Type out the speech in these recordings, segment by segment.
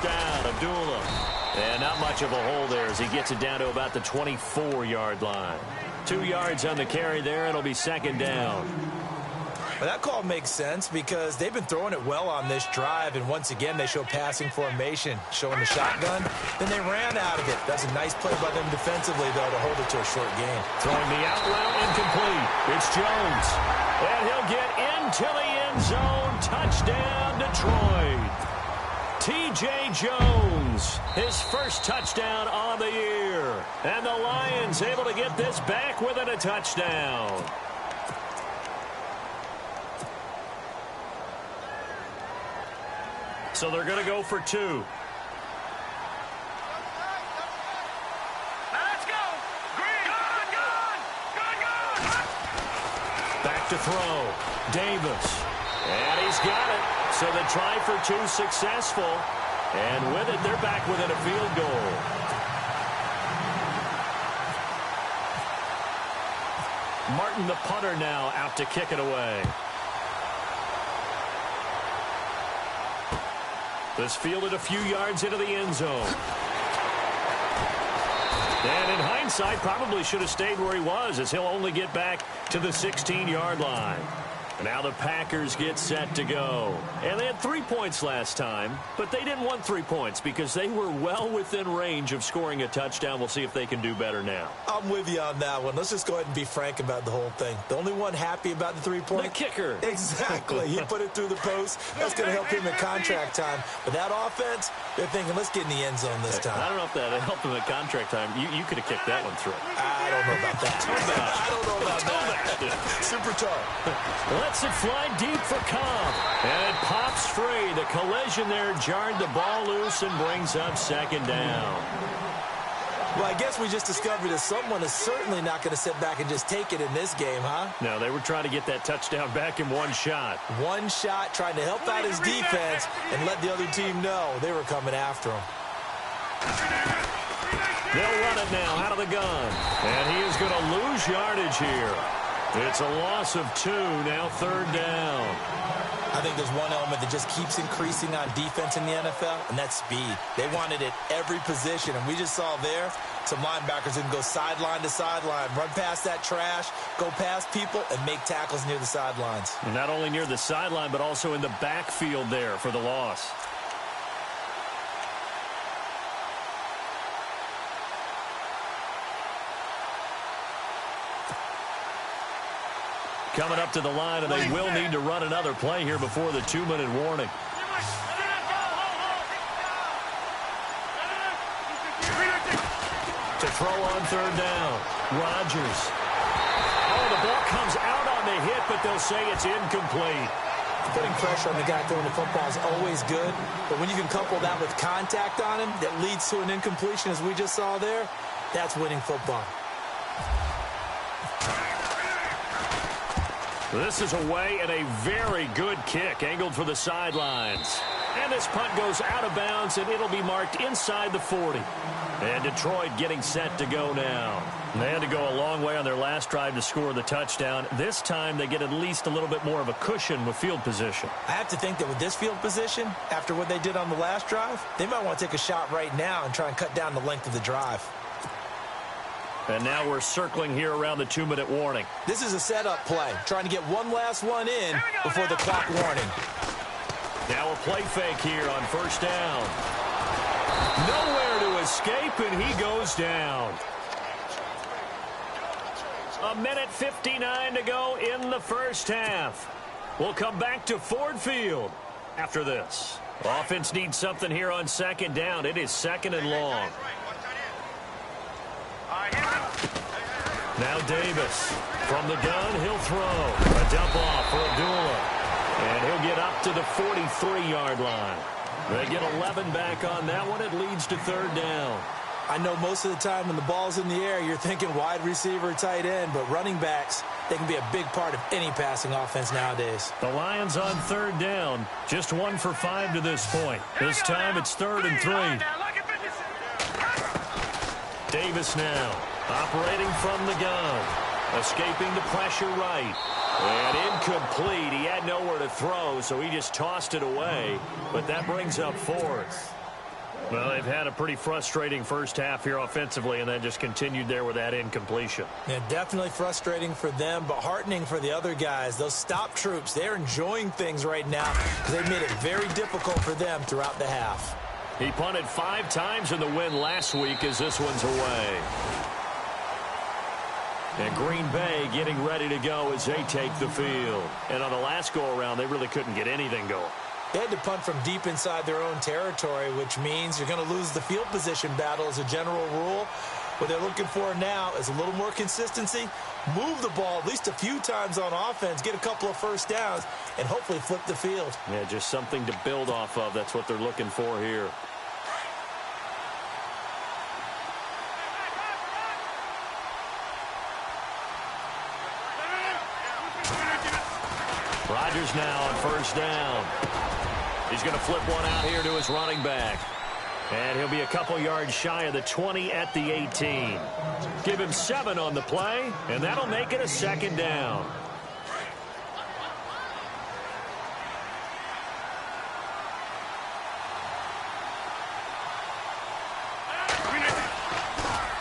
first down. Abdullah. And not much of a hole there as he gets it down to about the 24-yard line. 2 yards on the carry there. It'll be second down. Well, that call makes sense because they've been throwing it well on this drive, and once again they show passing formation, showing the shotgun. Then they ran out of it. That's a nice play by them defensively, though, to hold it to a short gain. Throwing the out route incomplete. It's Jones. And he'll get into the end zone. Touchdown, Detroit. T.J. Jones, his first touchdown on the year. And the Lions able to get this back within a touchdown. So they're going to go for 2. Let's go. Green. Gone. Back to throw. Davis. And he's got it. So the try for 2 successful. And with it, they're back within a field goal. Martin, the punter, now out to kick it away. This fielded a few yards into the end zone. And in hindsight, probably should have stayed where he was, as he'll only get back to the 16-yard line. Now the Packers get set to go. And they had 3 points last time, but they didn't want 3 points because they were well within range of scoring a touchdown. We'll see if they can do better now. I'm with you on that one. Let's just go ahead and be frank about the whole thing. The only one happy about the 3-point? The kicker. Exactly. He put it through the post. That's going to help him in contract time. But that offense, they're thinking, let's get in the end zone this time. I don't know if that helped him at contract time. You could have kicked that one through. I don't know about that. I don't know about that. Super tall. Lets it fly deep for Cobb. And it pops free. The collision there jarred the ball loose and brings up second down. Well, I guess we just discovered that someone is certainly not going to sit back and just take it in this game, huh? No, they were trying to get that touchdown back in one shot. One shot, trying to help out his defense and let the other team know they were coming after him. They'll run it now out of the gun. And he is going to lose yardage here. It's a loss of 2, now third down. I think there's one element that just keeps increasing on defense in the NFL, and that's speed. They want it at every position, and we just saw there some linebackers who can go sideline to sideline, run past that trash, go past people, and make tackles near the sidelines. And not only near the sideline, but also in the backfield there for the loss. Coming up to the line, and they will need to run another play here before the 2-minute warning. To throw on third down, Rodgers. Oh, the ball comes out on the hit, but they'll say it's incomplete. Putting pressure on the guy throwing the football is always good, but when you can couple that with contact on him that leads to an incompletion, as we just saw there, that's winning football. This is away and a very good kick, angled for the sidelines. And this punt goes out of bounds, and it'll be marked inside the 40. And Detroit getting set to go now. They had to go a long way on their last drive to score the touchdown. This time they get at least a little bit more of a cushion with field position. I have to think that with this field position, after what they did on the last drive, they might want to take a shot right now and try and cut down the length of the drive. And now we're circling here around the 2-minute warning. This is a setup play, trying to get one last one in before the clock warning. Now a play fake here on first down. Nowhere to escape, and he goes down. 1:59 to go in the first half. We'll come back to Ford Field after this. Offense needs something here on second down. It is second and long. Now Davis from the gun, he'll throw. A dump off for Abdullah. And he'll get up to the 43-yard line. They get 11 back on that one. It leads to third down. I know most of the time when the ball's in the air, you're thinking wide receiver, tight end, but running backs, they can be a big part of any passing offense nowadays. The Lions on third down, just 1 for 5 to this point. This time it's 3rd and 3. Davis now, operating from the gun, escaping the pressure right. And incomplete. He had nowhere to throw, so he just tossed it away. But that brings up 4th. Well, they've had a pretty frustrating first half here offensively, and then just continued there with that incompletion. Yeah, definitely frustrating for them, but heartening for the other guys. Those stop troops, they're enjoying things right now because they've made it very difficult for them throughout the half. He punted 5 times in the win last week as this one's away. And Green Bay getting ready to go as they take the field. And on the last go-around, they really couldn't get anything going. They had to punt from deep inside their own territory, which means you're going to lose the field position battle as a general rule. What they're looking for now is a little more consistency, move the ball at least a few times on offense, get a couple of first downs, and hopefully flip the field. Yeah, just something to build off of. That's what they're looking for here. Rodgers now on first down. He's going to flip one out here to his running back. And he'll be a couple yards shy of the 20 at the 18. Give him 7 on the play, and that'll make it a second down.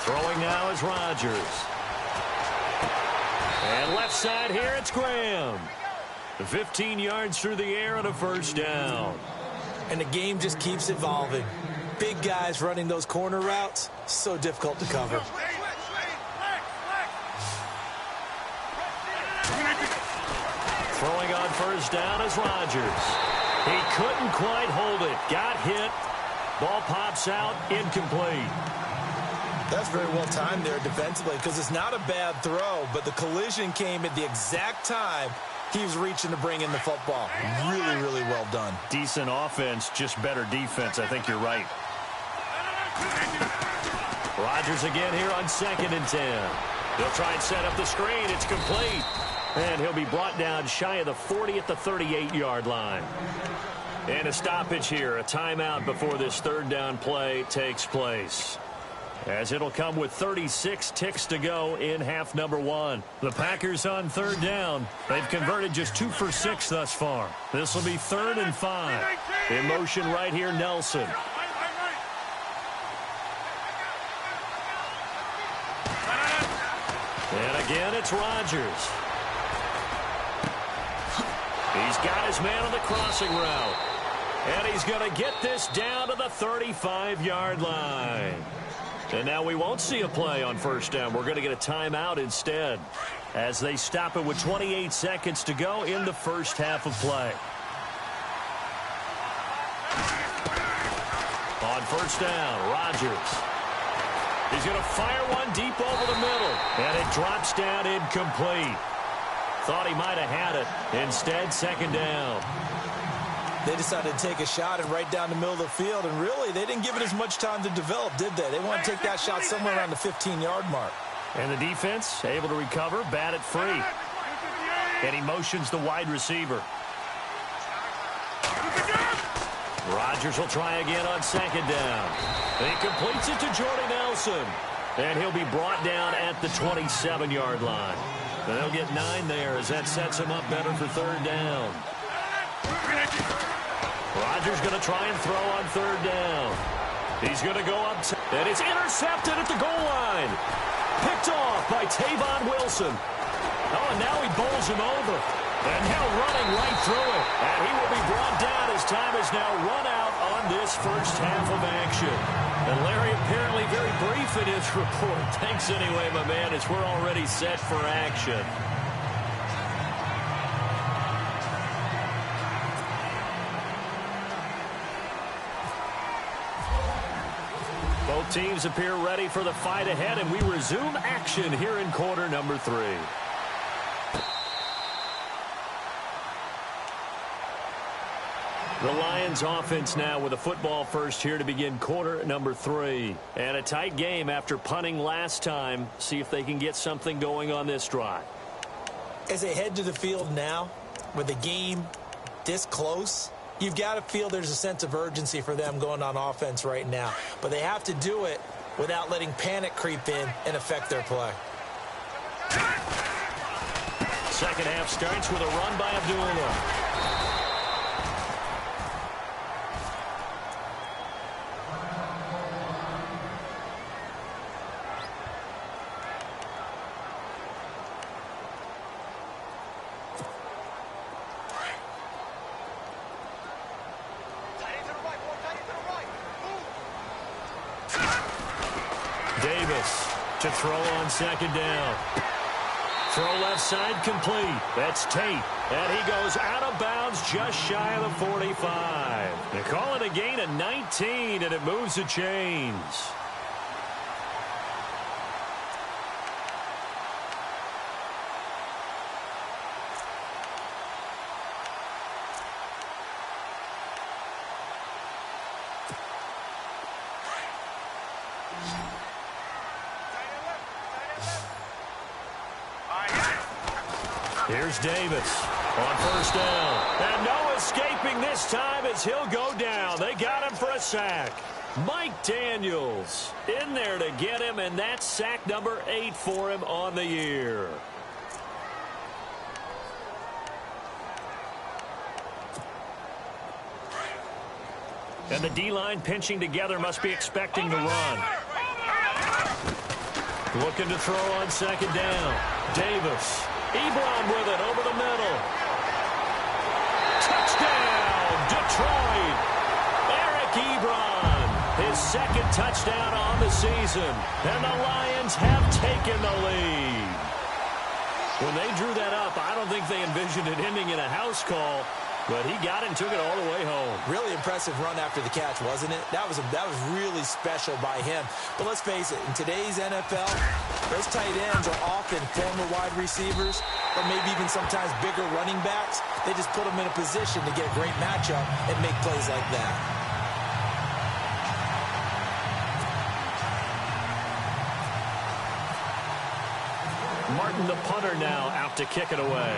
Throwing now is Rodgers. And left side here, it's Graham. 15 yards through the air and a first down. And the game just keeps evolving. Big guys running those corner routes, so difficult to cover. Throwing on first down is Rodgers. He couldn't quite hold it. Got hit. Ball pops out, incomplete. That's very well timed there defensively because it's not a bad throw, but the collision came at the exact time he was reaching to bring in the football. Really, really well done. Decent offense, just better defense. I think you're right. Rodgers again here on 2nd and 10. He'll try and set up the screen. It's complete. And he'll be brought down shy of the 40 at the 38-yard line. And a stoppage here, a timeout before this third down play takes place. As it'll come with 36 ticks to go in half number 1. The Packers on third down. They've converted just 2 for 6 thus far. This will be 3rd and 5. In motion right here, Nelson. And again, it's Rodgers. He's got his man on the crossing route. And he's going to get this down to the 35-yard line. And now we won't see a play on first down. We're going to get a timeout instead as they stop it with 28 seconds to go in the first half of play. On first down, Rodgers. He's going to fire one deep over the middle. And it drops down incomplete. Thought he might have had it. Instead, second down. They decided to take a shot and right down the middle of the field, and really, they didn't give it as much time to develop, did they? They want to take that shot somewhere around the 15-yard mark. And the defense able to recover, bat it free. And he motions the wide receiver. Rodgers will try again on second down. He completes it to Jordy Nelson. And he'll be brought down at the 27-yard line. And they'll get 9 there as that sets him up better for third down. Rodgers going to try and throw on third down. He's going to go up, and it's intercepted at the goal line. Picked off by Tavon Wilson. Oh, and now he bowls him over. And now running right through it. And he will be brought down as time is now run out on this first half of action. And Larry apparently very brief in his report. Thanks anyway, my man, as we're already set for action. Both teams appear ready for the fight ahead, and we resume action here in quarter number 3. The Lions offense now with a football first here to begin quarter number 3. And a tight game after punting last time. See if they can get something going on this drive. As they head to the field now, with the game this close, you've got to feel there's a sense of urgency for them going on offense right now. But they have to do it without letting panic creep in and affect their play. Second half starts with a run by Abdullah. Davis to throw on second down. Throw left side complete. That's Tate. And he goes out of bounds just shy of the 45. They call it a gain of 19, and it moves the chains. Here's Davis on first down. And no escaping this time as he'll go down. They got him for a sack. Mike Daniels in there to get him, and that's sack number 8 for him on the year. And the D-line pinching together must be expecting the run. Looking to throw on second down. Davis. Ebron with it over the middle. Touchdown, Detroit. Eric Ebron, his second touchdown on the season. And the Lions have taken the lead. When they drew that up, I don't think they envisioned it ending in a house call. But he got it and took it all the way home. Really impressive run after the catch, wasn't it? That was really special by him. But let's face it, in today's NFL, those tight ends are often former wide receivers or maybe even sometimes bigger running backs. They just put them in a position to get a great matchup and make plays like that. Martin, the punter, now out to kick it away.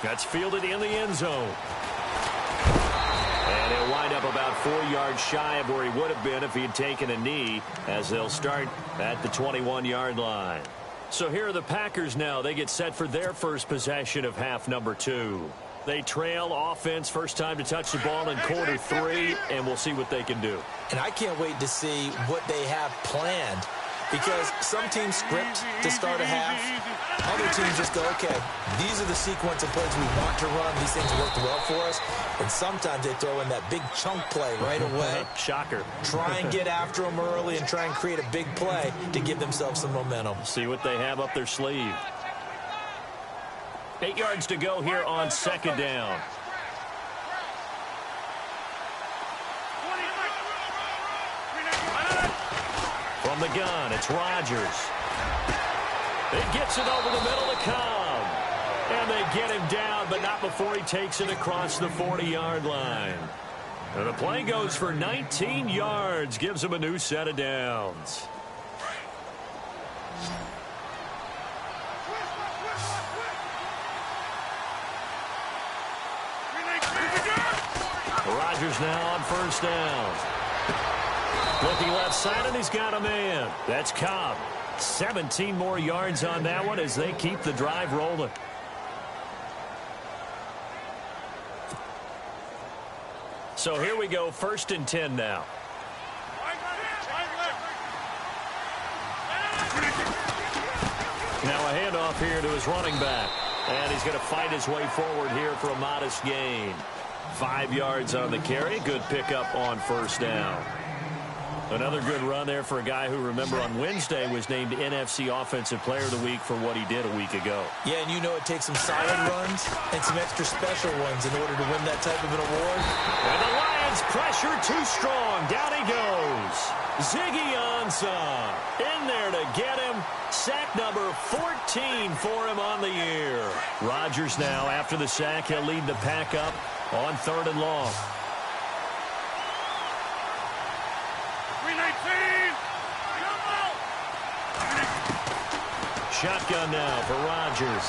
That's fielded in the end zone. And he'll wind up about 4 yards shy of where he would have been if he had taken a knee, as they'll start at the 21-yard line. So here are the Packers now. They get set for their first possession of half number 2. They trail offense, first time to touch the ball in quarter 3, and we'll see what they can do. And I can't wait to see what they have planned, because some teams script to start a half. Other teams just go, okay, these are the sequence of plays we want to run. These things worked well for us. And sometimes they throw in that big chunk play right away. Shocker. Try and get after them early and try and create a big play to give themselves some momentum. See what they have up their sleeve. 8 yards to go here on second down. From the gun, it's Rodgers. It gets it over the middle to Cobb. And they get him down, but not before he takes it across the 40-yard line. And the play goes for 19 yards, gives him a new set of downs. Rodgers now on first down. Looking left side, and he's got a man. That's Cobb. 17 more yards on that one as they keep the drive rolling. So here we go, 1st and 10 now. Now a handoff here to his running back. And he's going to fight his way forward here for a modest gain. 5 yards on the carry. Good pickup on first down. Another good run there for a guy who, remember, on Wednesday was named NFC Offensive Player of the Week for what he did a week ago. Yeah, and you know it takes some solid runs and some extra special ones in order to win that type of an award. And the Lions pressure too strong. Down he goes. Ziggy Ansah in there to get him. Sack number 14 for him on the year. Rodgers now, after the sack, he'll lead the pack up on 3rd and long. Shotgun now for Rodgers.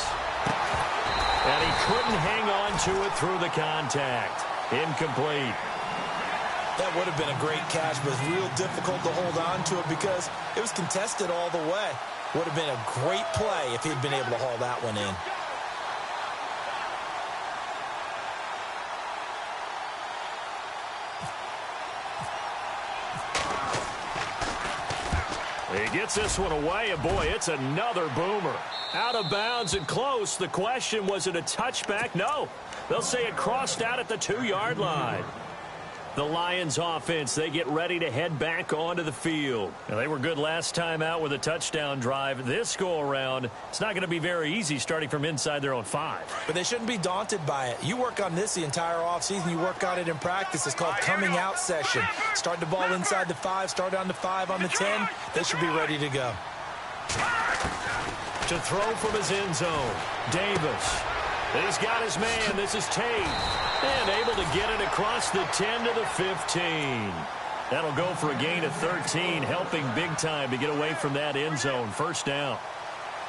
And he couldn't hang on to it through the contact. Incomplete. That would have been a great catch, but it's real difficult to hold on to it because it was contested all the way. Would have been a great play if he'd been able to haul that one in. He gets this one away, and boy, it's another boomer. Out of bounds and close. The question, was it a touchback? No. They'll say it crossed out at the 2-yard line. The Lions offense, they get ready to head back onto the field. Now, they were good last time out with a touchdown drive. This go-around, it's not going to be very easy starting from inside their own 5. But they shouldn't be daunted by it. You work on this the entire offseason. You work on it in practice. It's called coming out session. Start the ball inside the 5, start on the 5, on the 10. They should be ready to go. To throw from his end zone, Davis. He's got his man. This is Tate. And able to get it across the 10 to the 15. That'll go for a gain of 13, helping big time to get away from that end zone. First down.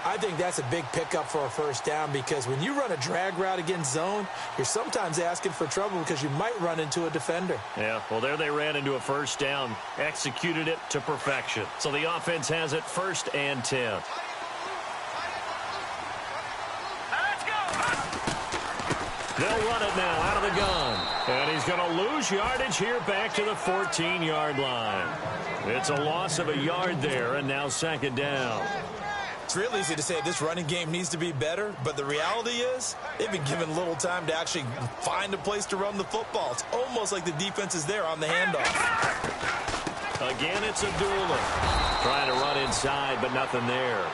I think that's a big pickup for a first down because when you run a drag route against zone, you're sometimes asking for trouble because you might run into a defender. Yeah, well, there they ran into a first down, executed it to perfection. So the offense has it 1st and 10. They'll run it now out of the gun. And he's going to lose yardage here back to the 14-yard line. It's a loss of a yard there, and now 2nd down. It's real easy to say this running game needs to be better, but the reality is they've been given little time to actually find a place to run the football. It's almost like the defense is there on the handoff. Again, it's Abdullah. Trying to run inside, but nothing there.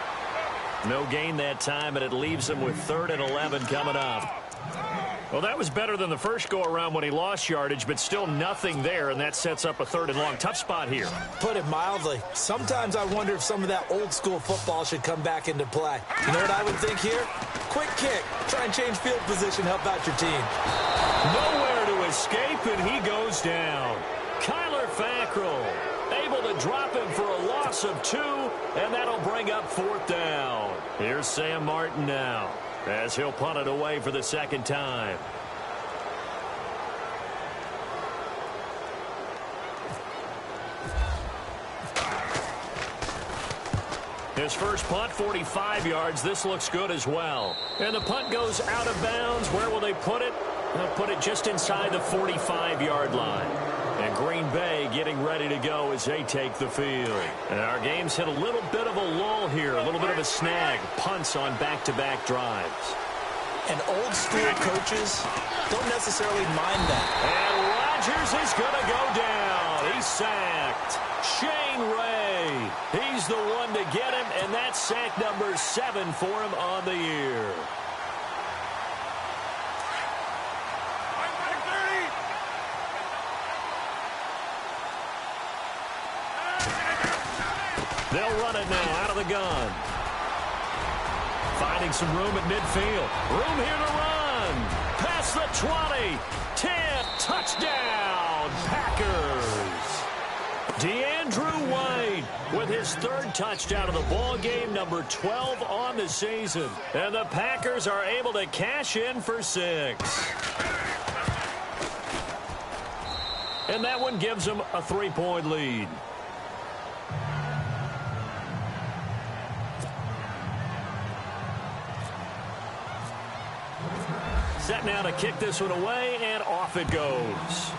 No gain that time, and it leaves him with 3rd and 11 coming up. Well, that was better than the first go-around when he lost yardage, but still nothing there, and that sets up a 3rd and long. Tough spot here. Put it mildly. Sometimes I wonder if some of that old-school football should come back into play. You know what I would think here? Quick kick. Try and change field position. Help out your team. Nowhere to escape, and he goes down. Kyler Fackrell able to drop him for a loss of 2, and that'll bring up 4th down. Here's Sam Martin now, as he'll punt it away for the 2nd time. His first punt, 45 yards. This looks good as well. And the punt goes out of bounds. Where will they put it? They'll put it just inside the 45-yard line. And Green Bay getting ready to go as they take the field. And our game's hit a little bit of a lull here, a little bit of a snag. Punts on back-to-back drives. And old-school coaches don't necessarily mind that. And Rodgers is going to go down. He's sacked. Shane Ray, he's the one to get him, and that's sack number 7 for him on the year. They'll run it now out of the gun. Finding some room at midfield. Room here to run. Past the 20. 10. Touchdown, Packers. DeAndrew White with his 3rd touchdown of the ball game, number 12 on the season. And the Packers are able to cash in for 6. And that one gives them a 3-point lead. Set now to kick this one away, and off it goes.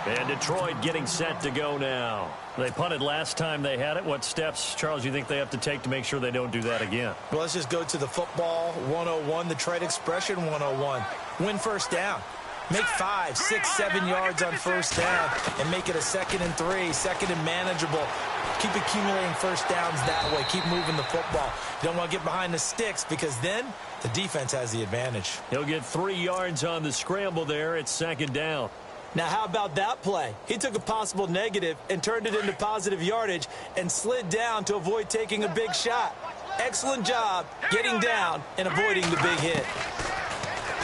And Detroit getting set to go now. They punted last time they had it. What steps, Charles, you think they have to take to make sure they don't do that again? Well, let's just go to the football 101, the trade expression 101. Win first down. Make 5, 6, 7 yards on first down and make it a 2nd and 3, 2nd and manageable. Keep accumulating first downs that way. Keep moving the football. You don't want to get behind the sticks because then the defense has the advantage. He'll get 3 yards on the scramble there. It's 2nd down. Now, how about that play? He took a possible negative and turned it into positive yardage and slid down to avoid taking a big shot. Excellent job getting down and avoiding the big hit.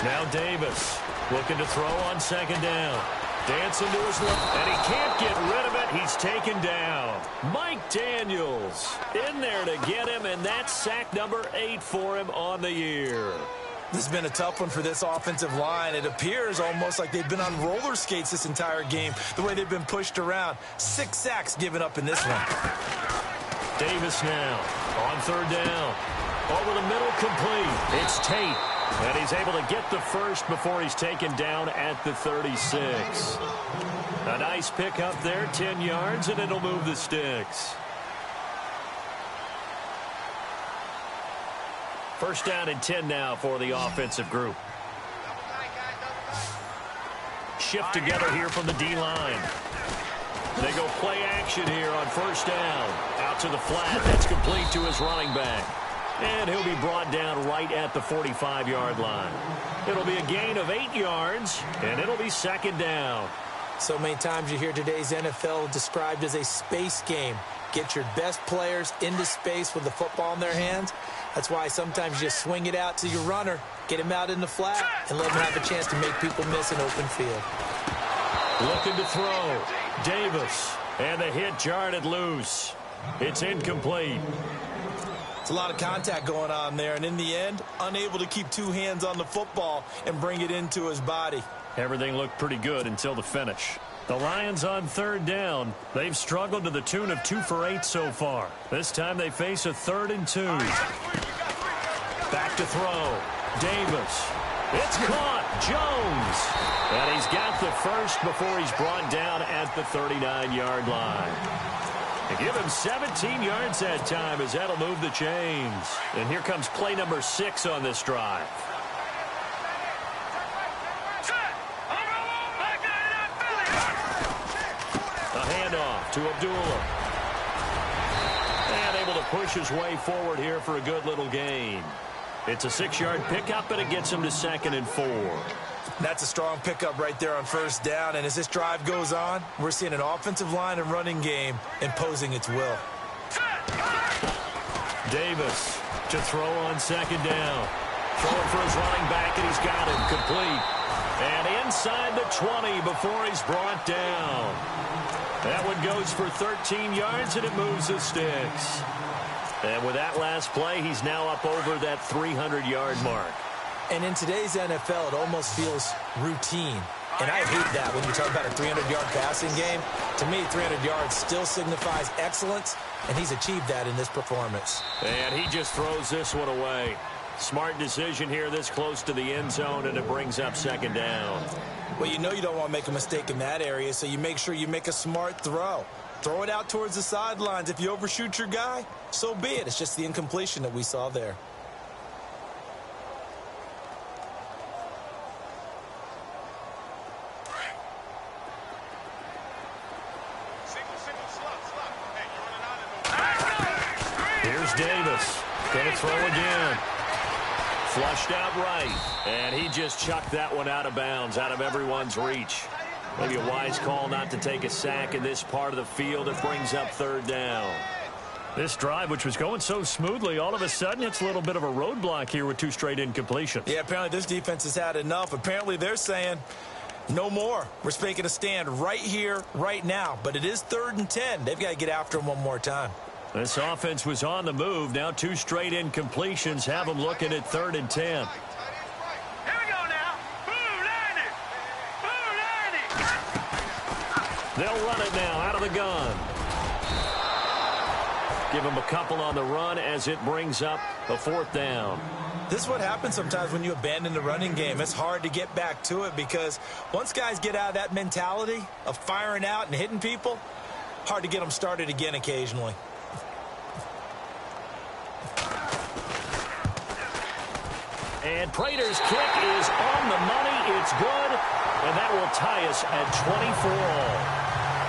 Now Davis looking to throw on 2nd down. Dancing to his left, and he can't get rid of it. He's taken down. Mike Daniels in there to get him, and that's sack number 8 for him on the year. This has been a tough one for this offensive line. It appears almost like they've been on roller skates this entire game, the way they've been pushed around. 6 sacks given up in this one. Davis now on 3rd down. Over the middle, complete. It's Tate, and he's able to get the first before he's taken down at the 36. A nice pickup there, 10 yards, and it'll move the sticks. First down and 10 now for the offensive group. Shift together here from the D-line. They go play action here on first down. Out to the flat. That's complete to his running back. And he'll be brought down right at the 45-yard line. It'll be a gain of 8 yards, and it'll be second down. So many times you hear today's NFL described as a space game. Get your best players into space with the football in their hands. That's why sometimes you just swing it out to your runner, get him out in the flat, and let him have a chance to make people miss an open field. Looking to throw. Davis. And the hit jarred loose. It's incomplete. It's a lot of contact going on there, and in the end, unable to keep two hands on the football and bring it into his body. Everything looked pretty good until the finish. The Lions on third down. They've struggled to the tune of 2 for 8 so far. This time they face a 3rd and 2. Back to throw. Davis. It's caught. Jones. And he's got the first before he's brought down at the 39-yard line. They give him 17 yards that time as that'll move the chains. And here comes play number 6 on this drive. A handoff to Abdullah. And able to push his way forward here for a good little gain. It's a 6-yard pickup, and it gets him to 2nd and 4. That's a strong pickup right there on first down, and as this drive goes on, we're seeing an offensive line and running game imposing its will. Davis to throw on 2nd down. Throwing for his running back, and he's got him complete. And inside the 20 before he's brought down. That one goes for 13 yards, and it moves the sticks. And with that last play, he's now up over that 300-yard mark. And in today's NFL, it almost feels routine. And I hate that when you talk about a 300-yard passing game. To me, 300 yards still signifies excellence, and he's achieved that in this performance. And he just throws this one away. Smart decision here this close to the end zone, and it brings up 2nd down. Well, you know you don't want to make a mistake in that area, so you make sure you make a smart throw. Throw it out towards the sidelines. If you overshoot your guy, so be it. It's just the incompletion that we saw there. Here's Davis. Going to throw again. Flushed out right. And he just chucked that one out of bounds, out of everyone's reach. Maybe a wise call not to take a sack in this part of the field. It brings up 3rd down. This drive, which was going so smoothly, all of a sudden it's a little bit of a roadblock here with 2 straight incompletions. Yeah, apparently this defense has had enough. Apparently they're saying no more. We're making a stand right here, right now. But it is 3rd and 10. They've got to get after him one more time. This offense was on the move. Now 2 straight incompletions have them looking at 3rd and 10. They'll run it now out of the gun. Give him a couple on the run as it brings up a 4th down. This is what happens sometimes when you abandon the running game. It's hard to get back to it because once guys get out of that mentality of firing out and hitting people, hard to get them started again occasionally. And Prater's kick is on the money. It's good. And that will tie us at 24-all.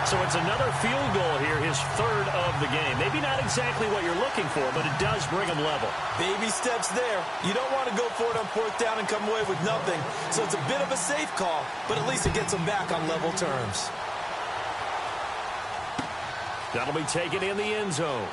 So it's another field goal here, his 3rd of the game. Maybe not exactly what you're looking for, but it does bring him level. Baby steps there. You don't want to go for it on 4th down and come away with nothing. So it's a bit of a safe call, but at least it gets him back on level terms. That'll be taken in the end zone.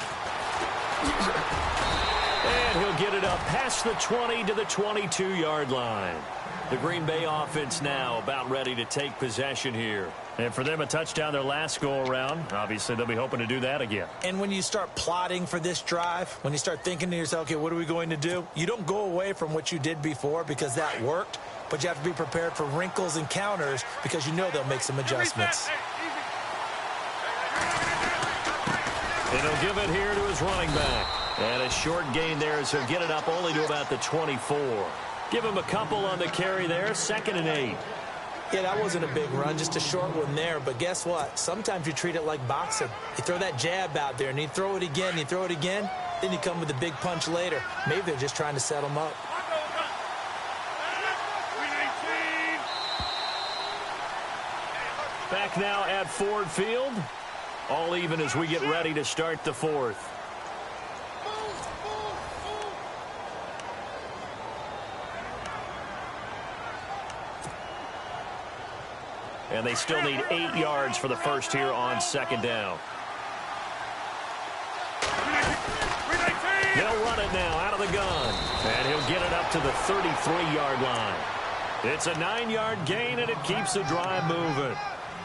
And he'll get it up past the 20 to the 22-yard line. The Green Bay offense now about ready to take possession here. And for them, a touchdown their last go-around. Obviously, they'll be hoping to do that again. And when you start plotting for this drive, when you start thinking to yourself, okay, what are we going to do? You don't go away from what you did before because that worked, but you have to be prepared for wrinkles and counters because you know they'll make some adjustments. And he'll give it here to his running back. And a short gain there as he'll get it up only to about the 24. Give him a couple on the carry there, 2nd and 8. Yeah, that wasn't a big run, just a short one there. But guess what? Sometimes you treat it like boxing. You throw that jab out there, and you throw it again, then you come with a big punch later. Maybe they're just trying to set them up. Back now at Ford Field. All even as we get ready to start the fourth. And they still need 8 yards for the first here on second down. They'll run it now out of the gun. And he'll get it up to the 33-yard line. It's a 9-yard gain, and it keeps the drive moving.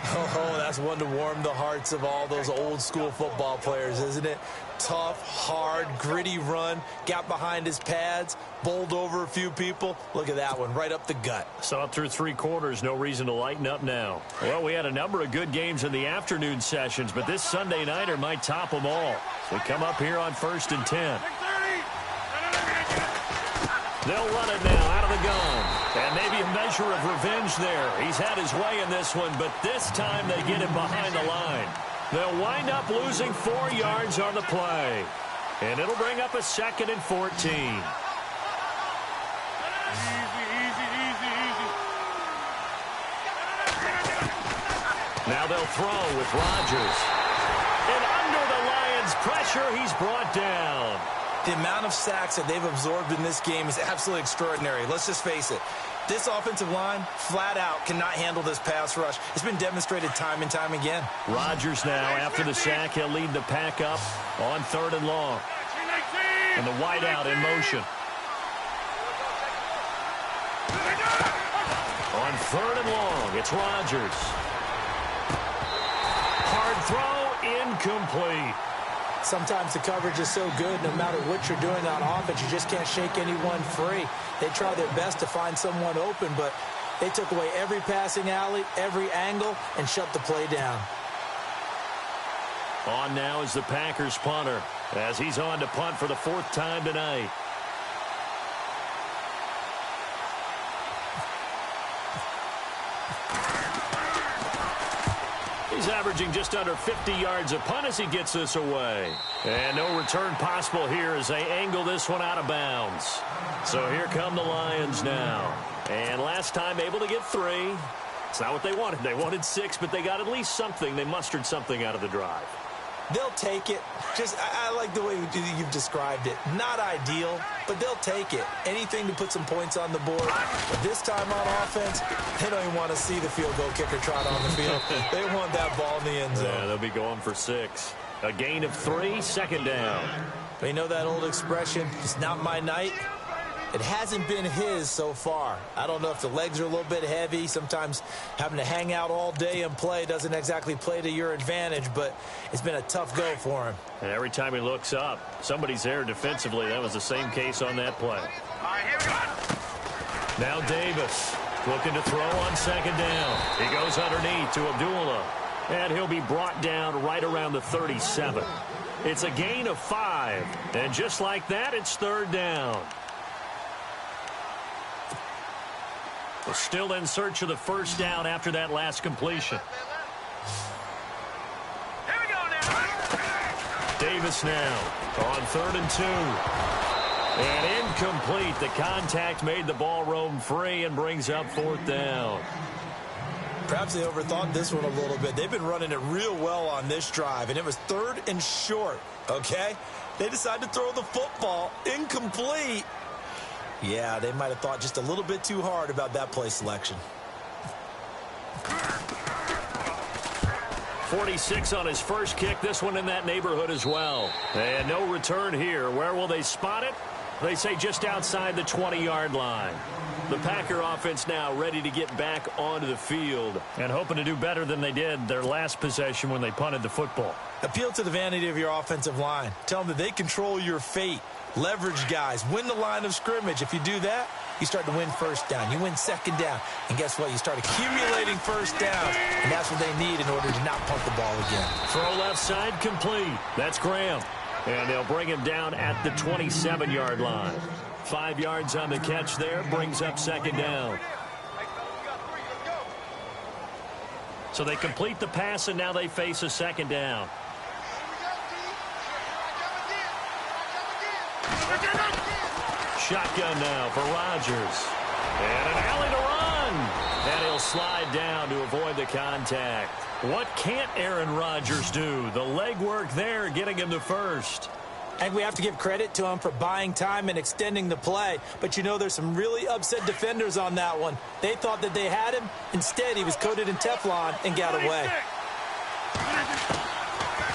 Oh, that's one to warm the hearts of all those old-school football players, isn't it? Tough, hard, gritty run, got behind his pads, bowled over a few people. Look at that one, right up the gut. Saw it through 3 quarters, no reason to lighten up now. Well, we had a number of good games in the afternoon sessions, but this Sunday nighter might top them all. We come up here on 1st and 10. They'll run it now out of the gun. And maybe a measure of revenge there. He's had his way in this one, but this time they get him behind the line. They'll wind up losing 4 yards on the play. And it'll bring up a 2nd and 14. Now they'll throw with Rodgers. And under the Lions' pressure, he's brought down. The amount of sacks that they've absorbed in this game is absolutely extraordinary. Let's just face it. This offensive line, flat out, cannot handle this pass rush. It's been demonstrated time and time again. Rodgers now, after the sack, he'll lead the pack up on 3rd and long. And the wideout in motion. On 3rd and long, it's Rodgers. Hard throw, incomplete. Sometimes the coverage is so good, no matter what you're doing on offense, you just can't shake anyone free. They try their best to find someone open, but they took away every passing alley, every angle, and shut the play down. On now is the Packers punter, as he's on to punt for the 4th time tonight. He's averaging just under 50 yards a punt as he gets this away. And no return possible here as they angle this one out of bounds. So here come the Lions now. And last time able to get 3. It's not what they wanted. They wanted 6, but they got at least something. They mustered something out of the drive. They'll take it. I like the way you've described it. Not ideal, but they'll take it. Anything to put some points on the board. But this time on offense, they don't even want to see the field goal kicker trot on the field. They want that ball in the end zone. Yeah, they'll be going for 6. A gain of 3, 2nd down. But you know that old expression, it's not my night? It hasn't been his so far. I don't know if the legs are a little bit heavy. Sometimes having to hang out all day and play doesn't exactly play to your advantage, but it's been a tough go for him. And every time he looks up, somebody's there defensively. That was the same case on that play. Now Davis looking to throw on 2nd down. He goes underneath to Abdullah, and he'll be brought down right around the 37. It's a gain of 5, and just like that, it's 3rd down. We're still in search of the 1st down after that last completion. Here we go now. Davis now on 3rd and 2. And incomplete. The contact made the ball roam free and brings up 4th down. Perhaps they overthought this one a little bit. They've been running it real well on this drive, and it was 3rd and short, okay? They decided to throw the football. Incomplete. Yeah, they might have thought just a little bit too hard about that play selection. 46 on his first kick. This one in that neighborhood as well. And no return here. Where will they spot it? They say just outside the 20-yard line. The Packer offense now ready to get back onto the field and hoping to do better than they did their last possession when they punted the football. Appeal to the vanity of your offensive line. Tell them that they control your fate. Leverage guys. Win the line of scrimmage. If you do that, you start to win 1st down. You win 2nd down. And guess what? You start accumulating 1st downs. And that's what they need in order to not punt the ball again. Throw left side complete. That's Graham. And they'll bring him down at the 27-yard line. 5 yards on the catch there. Brings up 2nd down. So they complete the pass, and now they face a 2nd down. shotgun now for Rodgers. And an alley to run. And he'll slide down to avoid the contact. What can't Aaron Rodgers do? The legwork there getting him the first. And we have to give credit to him for buying time and extending the play. But, you know, there's some really upset defenders on that one. They thought that they had him. Instead, he was coated in Teflon and got away.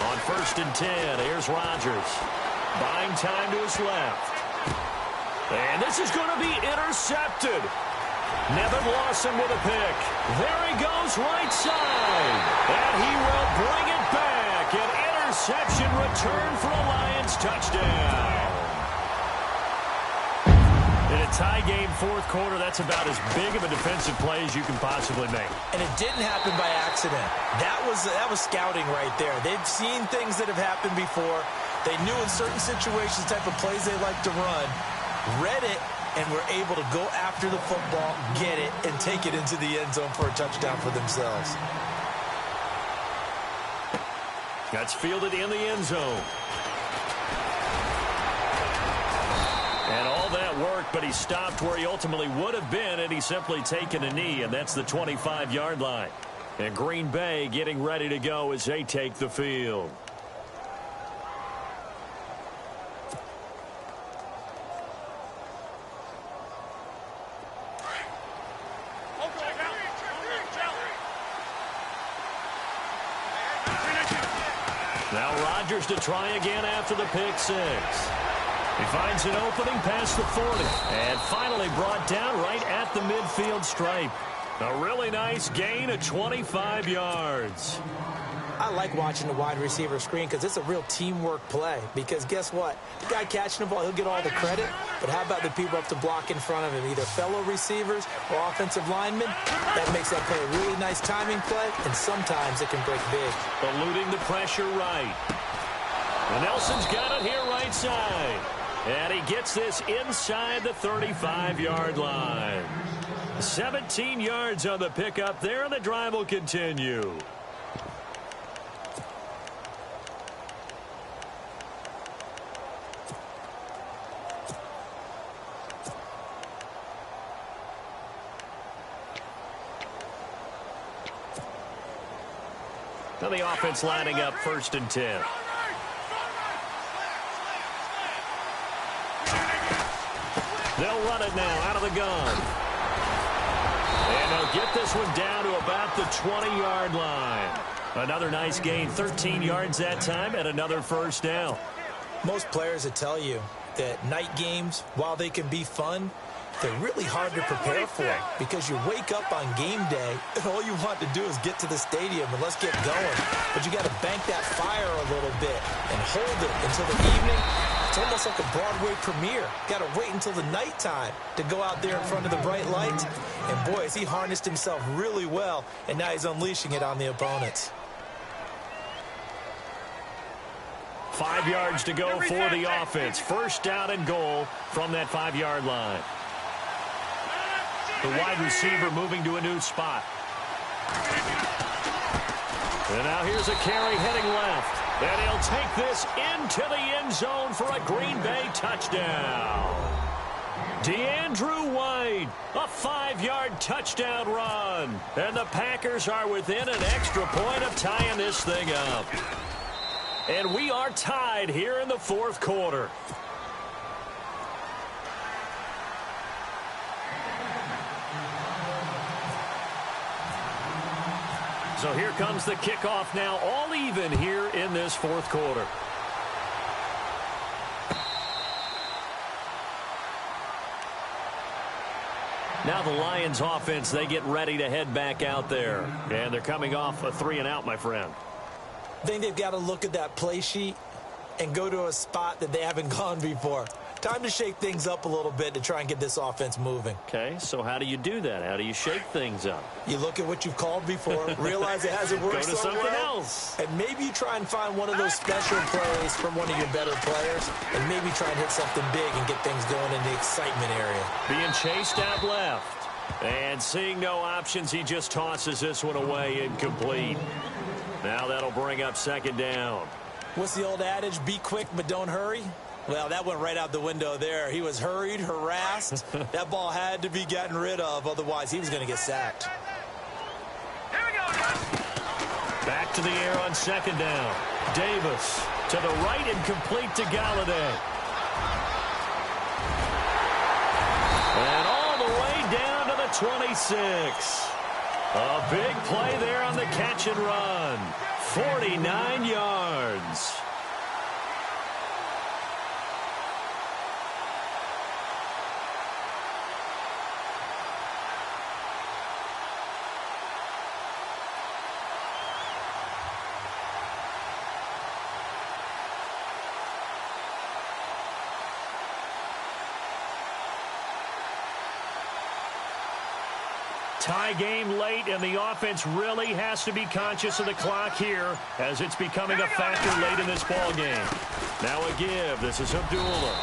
On 1st and 10, here's Rodgers. Buying time to his left. And this is going to be intercepted. Nevin Lawson with a pick. There he goes right side. And he will bring it back. An interception return for a Lions touchdown. In a tie game, 4th quarter, that's about as big of a defensive play as you can possibly make. And it didn't happen by accident. That was scouting right there. They've seen things that have happened before. They knew in certain situations the type of plays they like to run, read it, and were able to go after the football, get it, and take it into the end zone for a touchdown for themselves. That's fielded in the end zone. And all that worked, but he stopped where he ultimately would have been, and he's simply taken a knee, and that's the 25-yard line. And Green Bay getting ready to go as they take the field. Now Rodgers to try again after the pick six. He finds an opening past the 40. And finally brought down right at the midfield stripe. A really nice gain of 25 yards. I like watching the wide receiver screen because it's a real teamwork play. Because guess what? The guy catching the ball, he'll get all the credit. But how about the people up to block in front of him? Either fellow receivers or offensive linemen. That makes that play a really nice timing play. And sometimes it can break big. Eluding the pressure right. And Nelson's got it here right side. And he gets this inside the 35-yard line. 17 yards on the pickup there, and the drive will continue. Now the offense lining up 1st and 10. They'll run it now out of the gun. And they'll get this one down to about the 20-yard line. Another nice gain, 13 yards that time, and another first down. Most players will tell you that night games, while they can be fun, they're really hard to prepare for because you wake up on game day and all you want to do is get to the stadium and let's get going. But you got to bank that fire a little bit and hold it until the evening. It's almost like a Broadway premiere. Got to wait until the nighttime to go out there in front of the bright lights. And boy, has he harnessed himself really well, and now he's unleashing it on the opponents. 5 yards to go for the offense. First down and goal from that 5-yard line. The wide receiver moving to a new spot. And now here's a carry heading left. And he'll take this into the end zone for a Green Bay touchdown. DeAndrew White, a 5-yard touchdown run. And the Packers are within an extra point of tying this thing up. And we are tied here in the 4th quarter. So here comes the kickoff now, all even here in this 4th quarter. Now the Lions offense, they get ready to head back out there. And they're coming off a 3-and-out, my friend. I think they've got to look at that play sheet and go to a spot that they haven't gone before. Time to shake things up a little bit to try and get this offense moving. Okay, so how do you do that? How do you shake things up? You look at what you've called before, realize it hasn't worked Go to something else. And maybe you try and find one of those special plays from one of your better players, and maybe try and hit something big and get things going in the excitement area. Being chased out left. And seeing no options, he just tosses this one away incomplete. Now that'll bring up 2nd down. What's the old adage? Be quick, but don't hurry. Well, that went right out the window there. He was hurried, harassed. That ball had to be gotten rid of, otherwise he was going to get sacked. Here we go now. Back to the air on second down. Davis to the right and complete to Galladay. And all the way down to the 26. A big play there on the catch and run. 49 yards. Tie game late, and the offense really has to be conscious of the clock here as it's becoming a factor late in this ball game. Now a give. This is Abdullah.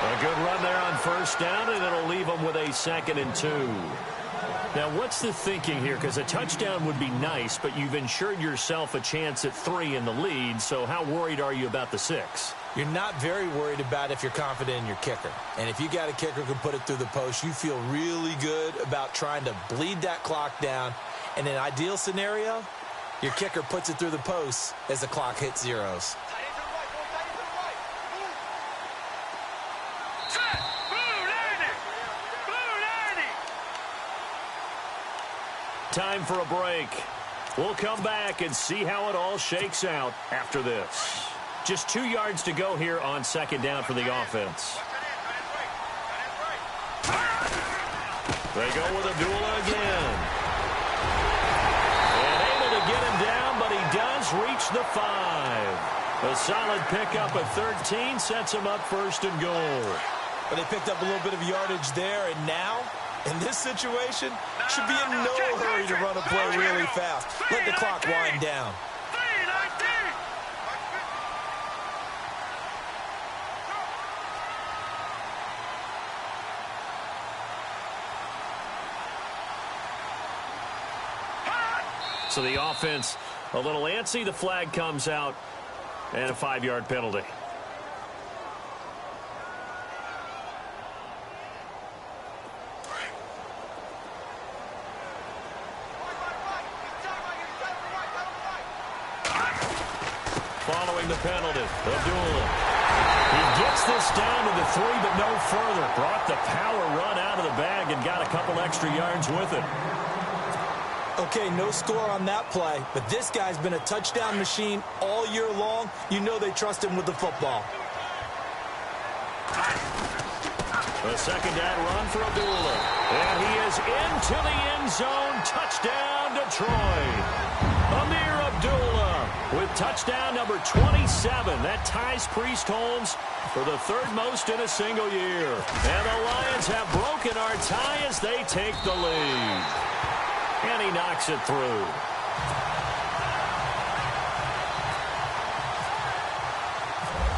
A good run there on first down, and it'll leave them with a 2nd and 2. Now, what's the thinking here? Because a touchdown would be nice, but you've ensured yourself a chance at 3 in the lead, so how worried are you about the 6? You're not very worried about if you're confident in your kicker. And if you got a kicker who can put it through the post, you feel really good about trying to bleed that clock down. In an ideal scenario, your kicker puts it through the post as the clock hits zeros. Time for a break. We'll come back and see how it all shakes out after this. Just 2 yards to go here on second down for the offense. They go with Abdullah again. And able to get him down, but he does reach the 5. A solid pickup at 13 sets him up 1st and goal. But they picked up a little bit of yardage there, and now, in this situation, should be in no hurry to run a play really fast. Let the clock wind down. So the offense a little antsy. The flag comes out, and a 5-yard penalty. Following the penalty, Abdullah. He gets this down to the 3, but no further. Brought the power run out of the bag and got a couple extra yards with it. Okay, no score on that play, but this guy's been a touchdown machine all year long. You know they trust him with the football. A second down run for Abdullah. And he is into the end zone. Touchdown, Detroit. Amir Abdullah with touchdown number 27. That ties Priest Holmes for the 3rd most in a single year. And the Lions have broken our tie as they take the lead. And he knocks it through.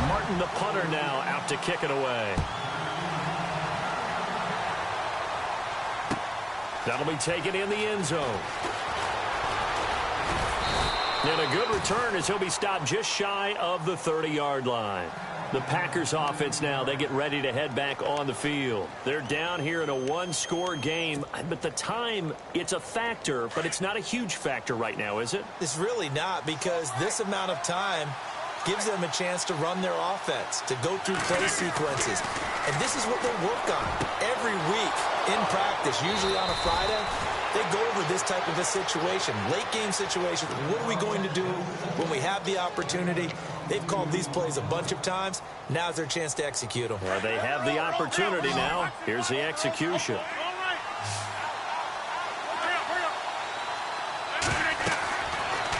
Martin, the punter, now out to kick it away. That'll be taken in the end zone. And a good return as he'll be stopped just shy of the 30-yard line. The Packers offense now, they get ready to head back on the field. They're down here in a 1-score game, but the time, it's a factor, but it's not a huge factor right now, is it? It's really not, because this amount of time gives them a chance to run their offense, to go through play sequences. And this is what they work on every week in practice, usually on a Friday. They go over this type of a situation, late game situation. What are we going to do when we have the opportunity? They've called these plays a bunch of times. Now's their chance to execute them. Well, they have the opportunity now. Here's the execution.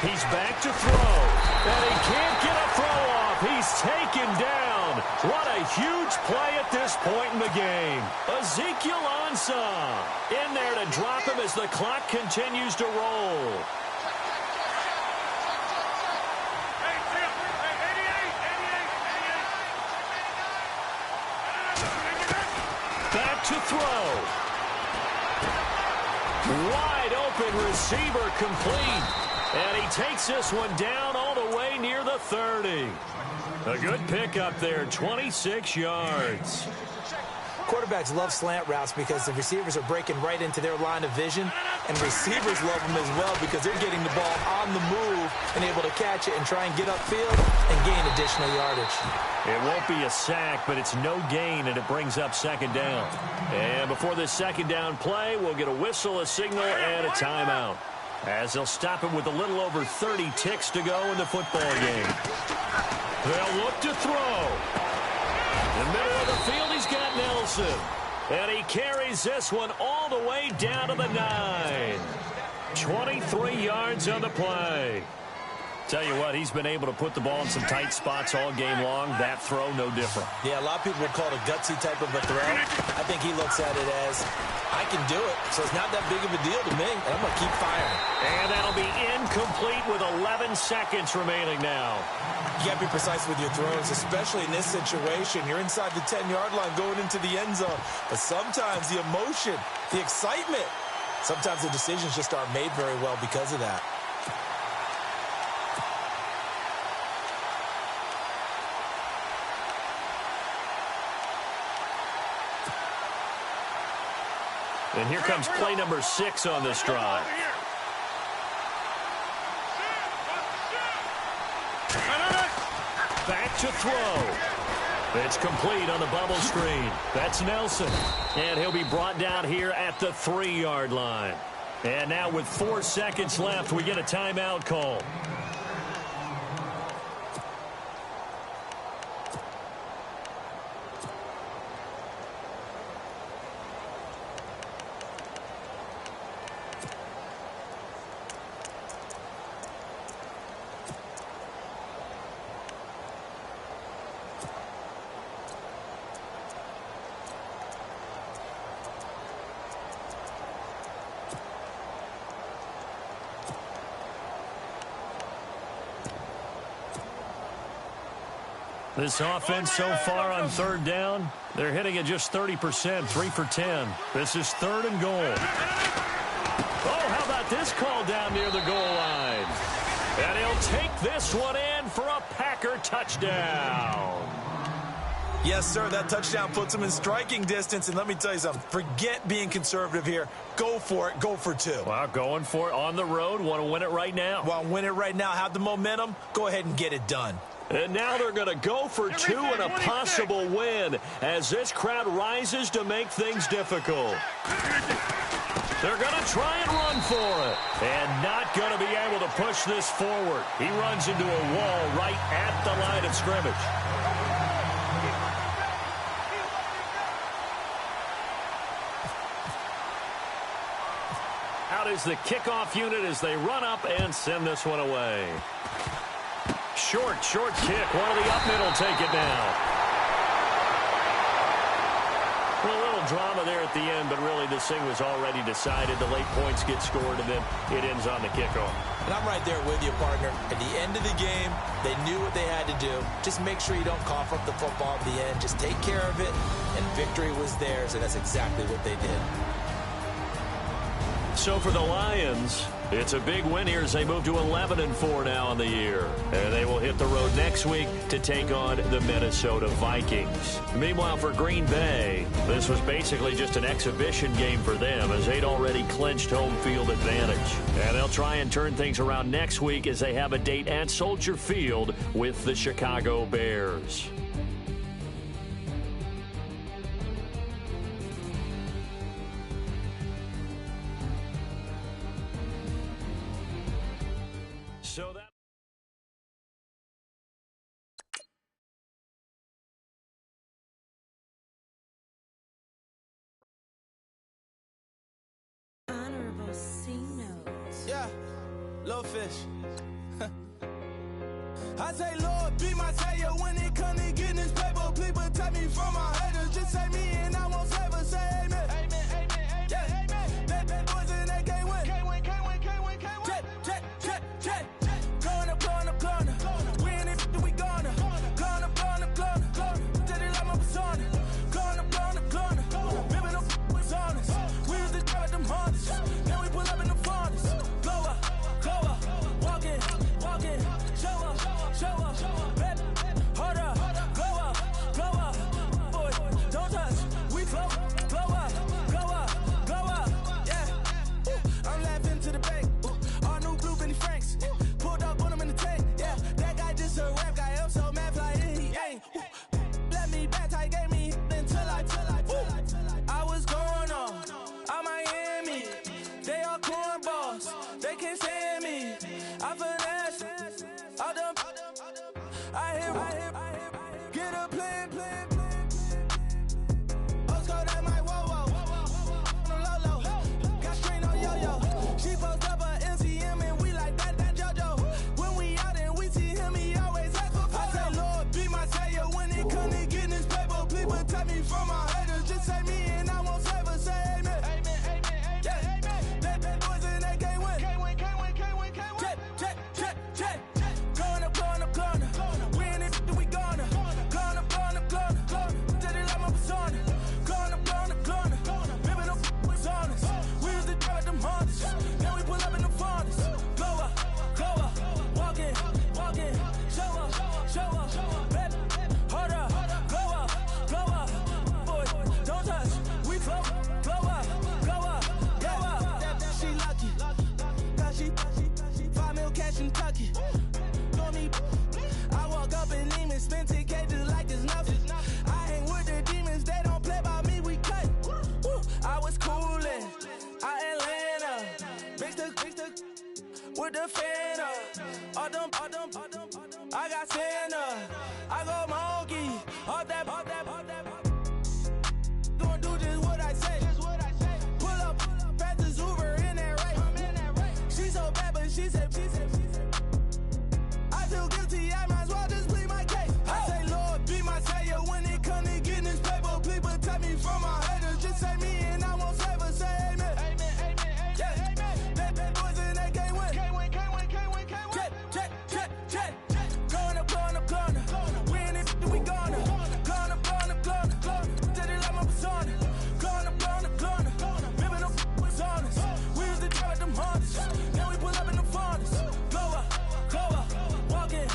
He's back to throw. And he can't get a throw off. He's taken down. What a huge play at this point in the game. Ezekiel Ansah in there to drop him as the clock continues to roll. Back to throw. Wide open receiver complete. And he takes this one down all the way near the 30. A good pickup there, 26 yards. Quarterbacks love slant routes because the receivers are breaking right into their line of vision, and receivers love them as well because they're getting the ball on the move and able to catch it and try and get upfield and gain additional yardage. It won't be a sack, but it's no gain, and it brings up second down. And before this second down play, we'll get a whistle, a signal, and a timeout, as they'll stop it with a little over 30 ticks to go in the football game. They'll look to throw. In the middle of the field, he's got Nelson. And he carries this one all the way down to the 9. 23 yards on the play. Tell you what, he's been able to put the ball in some tight spots all game long. That throw, no different. Yeah, a lot of people would call it a gutsy type of a throw. I think he looks at it as, I can do it, so it's not that big of a deal to me, and I'm going to keep firing. And that'll be incomplete with 11 seconds remaining now. You got to be precise with your throws, especially in this situation. You're inside the 10-yard line going into the end zone. But sometimes the emotion, the excitement, sometimes the decisions just aren't made very well because of that. And here comes play number 6 on this drive. Back to throw. It's complete on the bubble screen. That's Nelson. And he'll be brought down here at the 3-yard line. And now with 4 seconds left, we get a timeout call. This offense so far on third down, they're hitting at just 30%, 3 for 10. This is 3rd and goal. Oh, how about this call down near the goal line? And he'll take this one in for a Packer touchdown. Yes, sir, that touchdown puts him in striking distance. And let me tell you something, forget being conservative here. Go for it, go for 2. Well, going for it on the road, want to win it right now. Want to win it right now, have the momentum, go ahead and get it done. And now they're going to go for 2 and a possible win as this crowd rises to make things difficult. They're going to try and run for it. And not going to be able to push this forward. He runs into a wall right at the line of scrimmage. Out is the kickoff unit as they run up and send this one away. Short kick. One of the up middle take it down. Well, a little drama there at the end, but really this thing was already decided. The late points get scored, and then it ends on the kickoff. And I'm right there with you, partner. At the end of the game, they knew what they had to do. Just make sure you don't cough up the football at the end. Just take care of it, and victory was theirs, and that's exactly what they did. So for the Lions, it's a big win here as they move to 11-4 now in the year. And they will hit the road next week to take on the Minnesota Vikings. Meanwhile, for Green Bay, this was basically just an exhibition game for them as they'd already clinched home field advantage. And they'll try and turn things around next week as they have a date at Soldier Field with the Chicago Bears. So that Honorable C notes. Yeah, little fish. I say, Lord, be my savior when it comes to getting this paper. Please protect me from my haters. Just say me and I won't ever say amen. Amen, amen, amen, yeah. Amen. Bad boys and they can't win. Can't win, can't win, can't win, can't win. Jet. Blowing up. We in it, we gonna. Blowing up. Did it like my persona. Blowing up. Bibbing up with honest. We was the crowd them hardest. Then we pull up in the farthest. Glow up. Walking. Show up. Put the fan up. All them. I got Santa. I go monkey. All that. Gonna do just what I say. Pull up, fast as Uber in that race. She so bad, but she said. I feel guilty, I might as well just plead my case. I say, Lord, be my savior when it comes to getting this paper. Please protect me from my haters. Just say me and I won't save her. Say amen. Yeah. That boys in that can't win. Check. Going up. We in it, we gonna. Going up. Did it like my persona. Going up. Remember no was honest. We used to drive at them Hondas. Now we pull up in the Fondas. Glow up. Walking.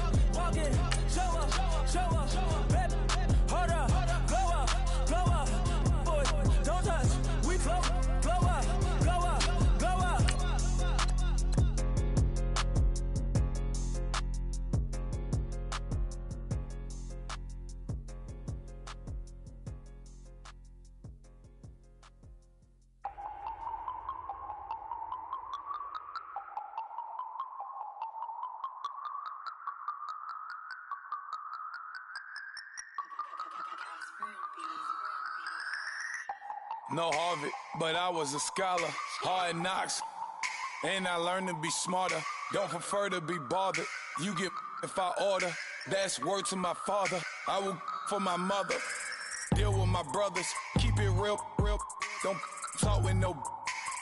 Show up. Baby, hold up. Glow up. Boy, don't touch. We flow. Glow up. No Harvard, but I was a scholar. Hard knocks, and I learned to be smarter. Don't prefer to be bothered. You get if I order. That's word to my father. I will for my mother. Deal with my brothers. Keep it real. Don't talk with no.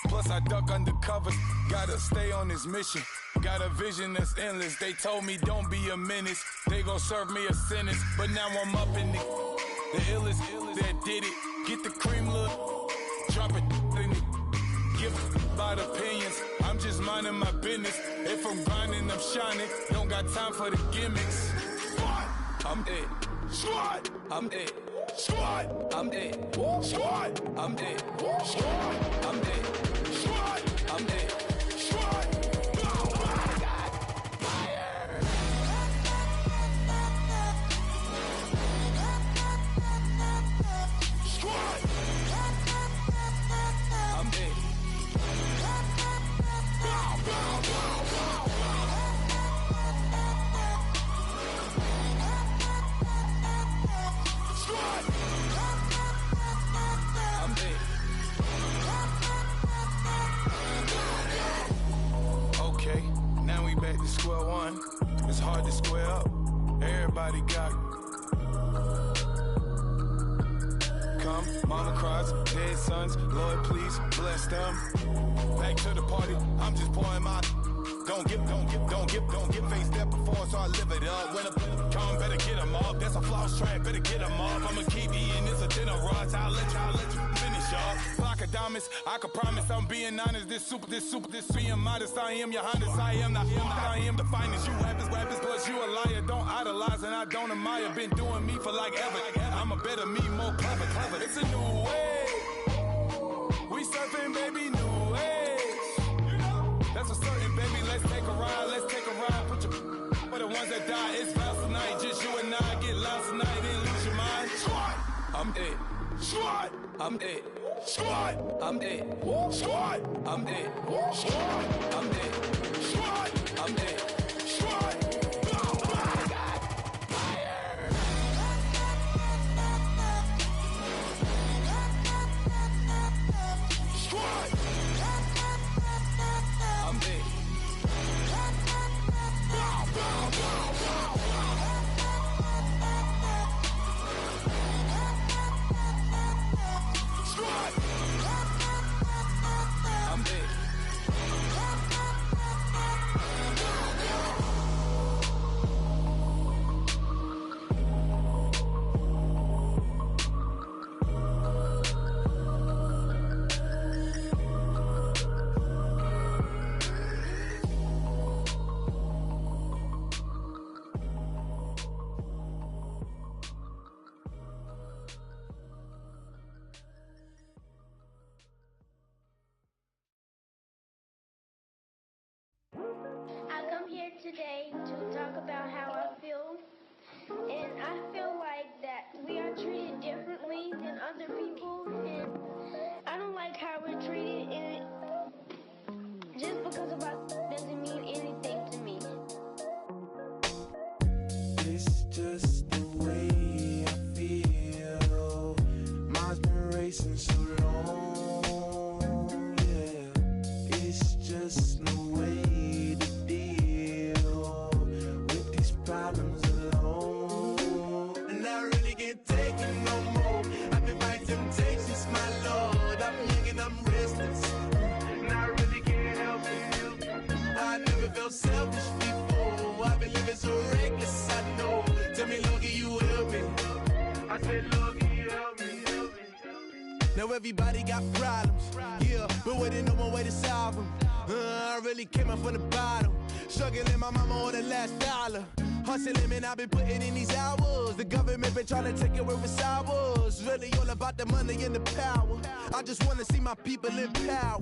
Plus I duck undercover. Gotta stay on this mission. Got a vision that's endless. They told me don't be a menace. They gon' serve me a sentence. But now I'm up in the illest that did it. Get the cream look. Drop it in it. Give about opinions. I'm just minding my business. If I'm grinding, I'm shining. Don't got time for the gimmicks. I'm it. Squad. I'm it. Squad. I'm it. Squad. I'm it. Squad. I'm it. Squad. I'm it. Squad. Square one, it's hard to square up. Everybody got come, mama cries, dead sons. Lord, please bless them. Back to the party, I'm just pouring my. Don't get faced that before, so I live it up. When a come, better get them up. That's a floss track, better get them up. I'ma keep eating, it's a dinner rush. I'll let you finish up. Flock of diamonds, I can promise I'm being honest. This being modest. I am your Highness, I am the finest. You rappers, plus you a liar. Don't idolize and I don't admire. Been doing me for like ever. I'm a better me, more clever. It's a new way. We surfing, baby, new age. That's a certain, baby. Let's take a ride. Put your for the ones that die. It's vows tonight. Just you and I get lost tonight. Then lose your mind. Squad. I'm it. Squad. I'm it. Squad. I'm it. Squad. I'm it. Squad. I'm it. Squad. I'm it. Squad. Today to talk about how I feel, and I feel like that we are treated differently than other people, and I don't like how we're treated, and just because of our doesn't mean anything. just the way I feel. Mine's been racing so long, yeah. It's just no way to deal with these problems alone. And I really can't take it no more. I've been fighting temptations, my Lord. I'm young and I'm restless, and I really can't help it. I never felt selfish before. I've been living so reckless, I know. Tell me, Logie, you help me. I said, Logie, you help me, help me. Now everybody got problems, yeah, but waiting no one way to solve them. I really came up from the bottom, struggling my mama on the last dollar. Hustling, man, I've been putting in these hours. The government been trying to take away with ours. Really all about the money and the power. I just wanna see my people in power.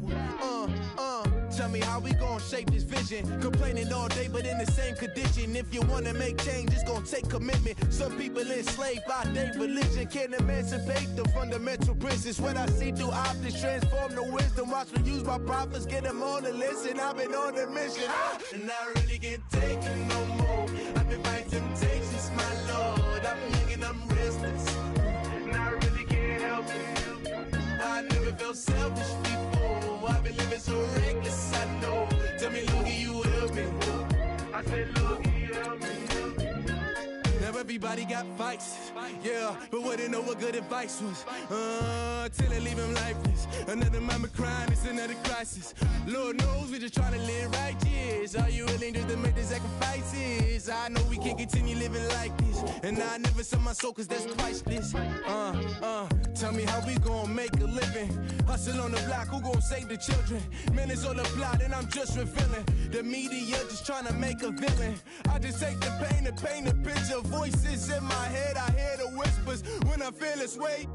Tell me how we gon' shape this vision. Complaining all day, but in the same condition. If you wanna make change, it's gon' take commitment. Some people enslaved by their religion can't emancipate the fundamental principles. When I see through optics, transform the wisdom. Watch me use my prophets, get them on the listen. I've been on a mission, and I really can't take it no more. I've been fighting temptations, my Lord. I'm young and I'm restless, and I really can't help it. I never felt selfish before. I've been living so reckless, I know. Tell me, Logie, you help me. I said, Logie, you help me. Now everybody got fights, yeah, but wouldn't know what good advice was. Till they leave him lifeless. Another mama crying, it's another crisis. Lord knows we just trying to live righteous. Are you willing to make the sacrifices? I know we can't continue living like this, and I never sell my soul cause that's priceless. Tell me how we gon' make a living. Hustle on the block, who gon' save the children? Man, it's all a plot and I'm just revealing. The media just trying to make a villain. I just take the pain and paint a picture. Voices in my head, I hear the whispers when I feel this way.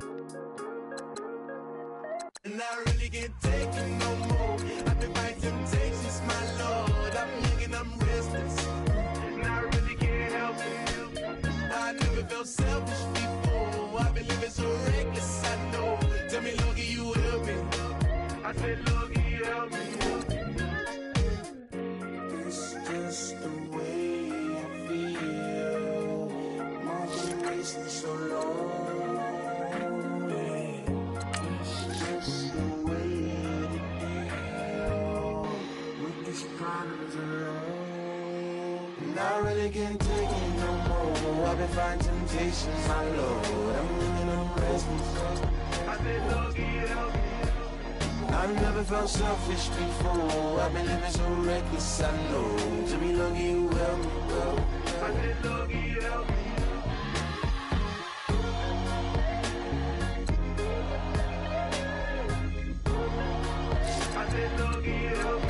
And I really can't take it no more. I've been fighting temptations, my Lord. I'm young and I'm restless, and I really can't help it. I never felt selfish before. I've been living so reckless, I know. Tell me, Logie, you help me. I said, Logie, you help me. It's just the way I feel. Mine's been racing so long. I really can't take it no more. I've been fighting temptations, my Lord. I'm living on restless. I said, Logie, help me. I've never felt selfish before. I've been living so reckless, I know. To me, Logie, you help me, well. I said, Logie, help me. I said, Logie, help me.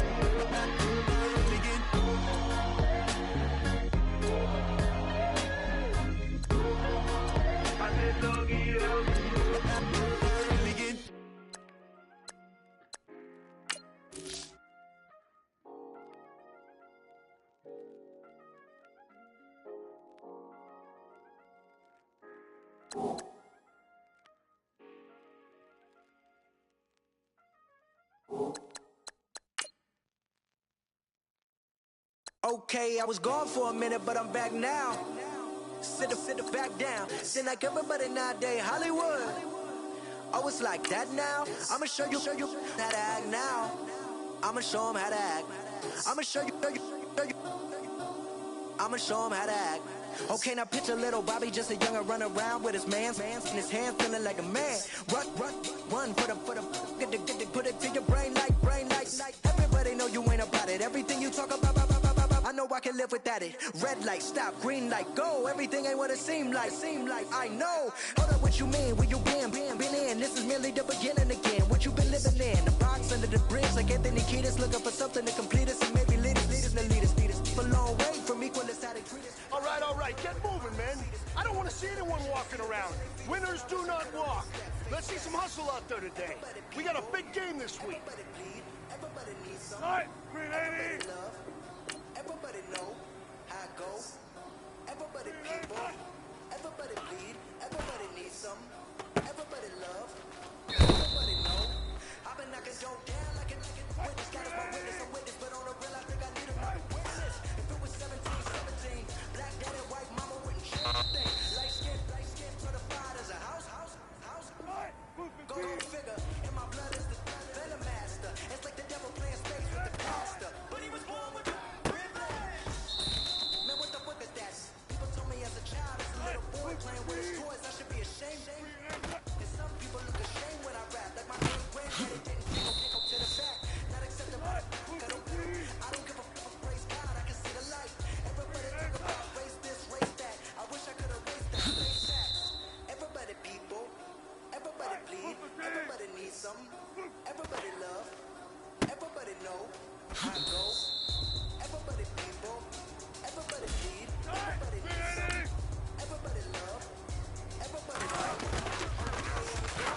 Okay, I was gone for a minute, but I'm back now. Sit back down. Then like everybody nowadays, Hollywood. Oh, it's like that now. I'ma show you how to act now. I'ma show 'em how to act. I'ma show you. I'ma show 'em how to act. Okay, now picture little Bobby, just a young'un run around with his man's in his hand, feeling like a man. Run for the get put it to your brain like. Everybody know you ain't about it. Everything you talk about, I know I can live without it. Red light, stop, green light, go. Everything ain't what it seem like. I know. Hold up, what you mean? Where you been in? This is merely the beginning again. What you been living in? The box under the bridge, like Anthony Kiedis, looking for something to complete us and maybe lead us. For long way from equalist how they treat us. All right, get moving, man. I don't want to see anyone walking around. Winners do not walk. Let's see some hustle out there today. We got a big game this week. Everybody needs some. All right, 380. Everybody know how it goes. Everybody people. Everybody bleed. Everybody needs some. Everybody love. Everybody know. I've been knocking dope down like a witness. Got my witness, I'm witness, but on the real, I think I need a witness. If it was 17, black daddy, white mama wouldn't change. Everybody people, everybody need, everybody need, everybody love, everybody love.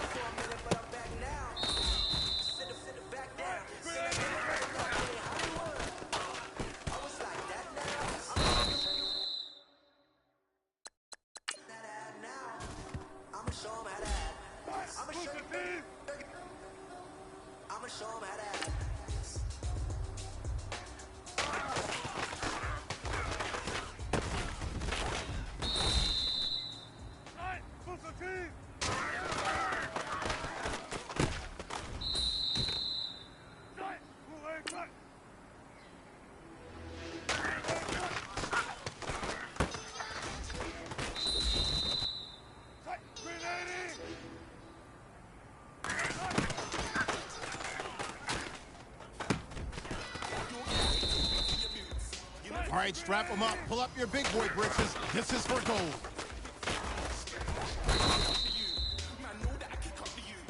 For a minute, but I'm back now. Sit it back down. Hollywood. I was like that now. I'ma show 'em how to act. I'ma show 'em how to act. All right, strap them up. Pull up your big boy britches. This is for gold.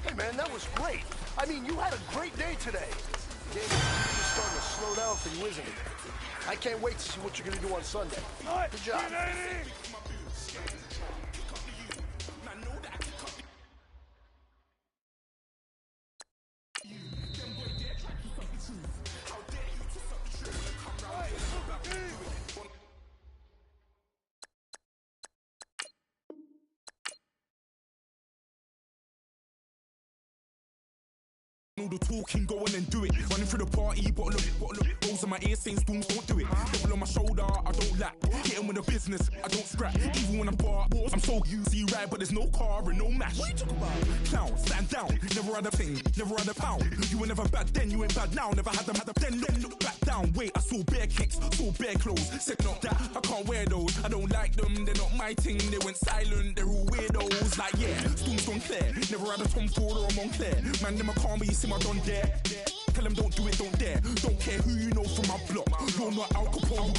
Hey, man, that was great. I mean, you had a great day today. You're starting to slow down for you, isn't it? I can't wait to see what you're going to do on Sunday. Good job. All the talking, go on and do it. Running through the party, bottle up, rolls on my ear saying storms, don't do it. Devil on my shoulder, I don't lack. Hitting with the business, I don't scrap. Even when I'm bar wars, I'm so easy right, but there's no car and no match. What you talking about? Clown, stand down, never had a thing, never had a pound. You were never bad then, you ain't bad now. Never had them, then look back down. Wait, I saw bare kicks, saw bare clothes. Said not that, I can't wear those. I don't like them, they're not my thing. They went silent, they're all weirdos. Like yeah, storms gone clear. Never had a Tom Ford or a Montclair. Man, them I can't be, you see my done there. Tell them don't do it, don't dare. Don't care who you know from my block. You're not Al Capone,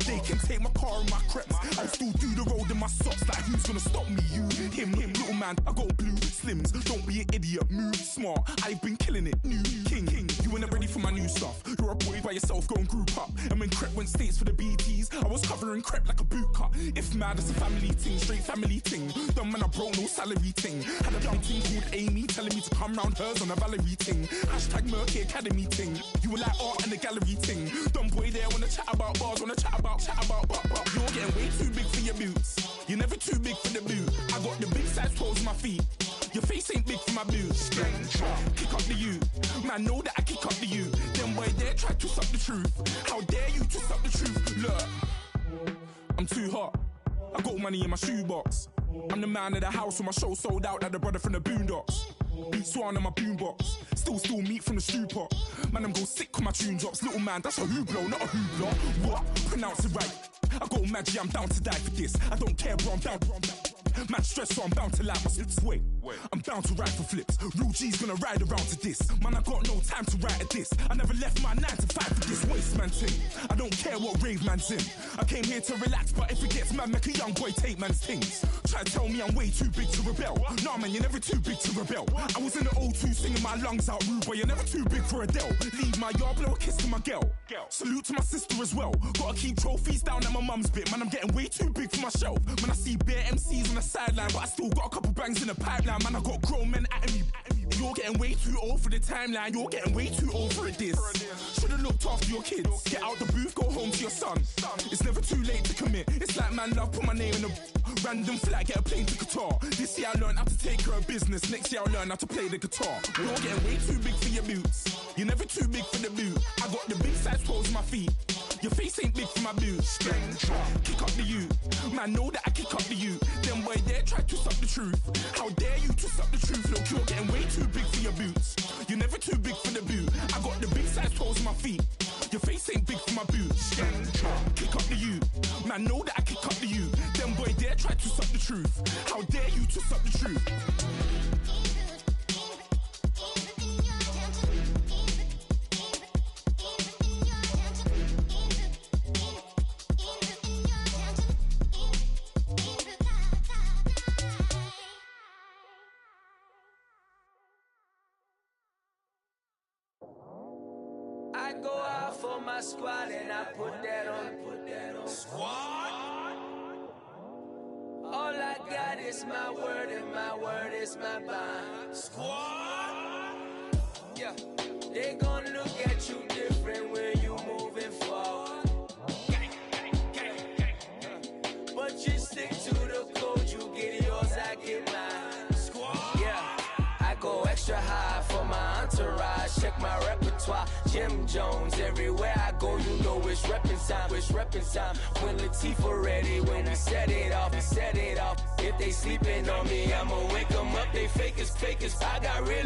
they can take my car and my crepes. I'll still do the road in my socks. Like who's gonna stop me? You, him, little man. I got blue slims. Don't be an idiot, move smart. I've been killing it, new king. You weren't ready for my new stuff. You're a boy by yourself, go and group up. And when Crep went states for the BTs, I was covering Crep like a boot cut. If mad, it's a family thing, straight family thing. Dumb man, I broke no salary thing. Had a young thing called Amy telling me to come round hers on a Valerie thing. Hashtag Murky Academy thing. You were like art and the gallery thing. Dumb boy there wanna chat about bars, wanna chat about. You're getting way too big for your boots. You're never too big for the boot. I got the big size toes on my feet. Your face ain't big for my boots. Kick up the you. Man, know that I kick up the you. Them boy there try to suck the truth. How dare you to suck the truth? Look, I'm too hot. I got money in my shoebox. I'm the man of the house when my show sold out like the brother from the Boondocks. Beat Swan on my boombox. Still meat from the stew pot. Man, I'm go sick when my tune drops. Little man, that's a hooplo, not a hoopla. What? Pronounce it right. I go Maggie, I'm down to die for this. I don't care, bro, I'm down. Man stressed, so I'm bound to like my slips. Wait, I'm bound to ride for flips. Real G's gonna ride around to this. Man, I got no time to write at this. I never left my 9 to 5 for this waste man thing. I don't care what rave man's in. I came here to relax, but if it gets mad, make a young boy take man's things. Try to tell me I'm way too big to rebel. Nah, man, you're never too big to rebel. I was in the O2 singing my lungs out rude, but you're never too big for Adele. Leave my yard, blow a kiss to my girl. Salute to my sister as well. Gotta keep trophies down at my mum's bit. Man, I'm getting way too big for my shelf. When I see bare MCs on the sideline, but I still got a couple bangs in the pipeline. Man, I got grown men at me. You're getting way too old for the timeline. You're getting way too old for a diss. Should've looked after your kids. Get out the booth, go home to your son. It's never too late to commit. It's like man love, put my name in a random flight, get a plane to Qatar. This year I learned how to take care of business. Next year I'll learn how to play the guitar. You're getting way too big for your boots. You're never too big for the boot. I got the big size toes on my feet. Your face ain't big for my boots. Kick up the you. Man, know that I kick up the you. Them boy there try to suck the truth. How dare you to suck the truth? Look, you're getting way too big for your boots. You're never too big for the boot. I got the big size toes on my feet. Your face ain't big for my boots. Kick up the you. Man, know that I kick up the you. Them boy there try to suck the truth. How dare you to suck the truth? I go out for my squad and I put that on. Squad. All I got is my word and my word is my bond. Squad. Yeah, they gon' look at you different when you moving forward. But you stick to the code, you get yours, I get mine. Squad. Yeah, I go extra high for my entourage. Check my repertoire, Jim Jones. Everywhere I go, you know it's reppin' time. It's reppin' time. When Latifah ready, when we set it off, we set it off. If they sleeping on me, I'ma wake them up. They fake as.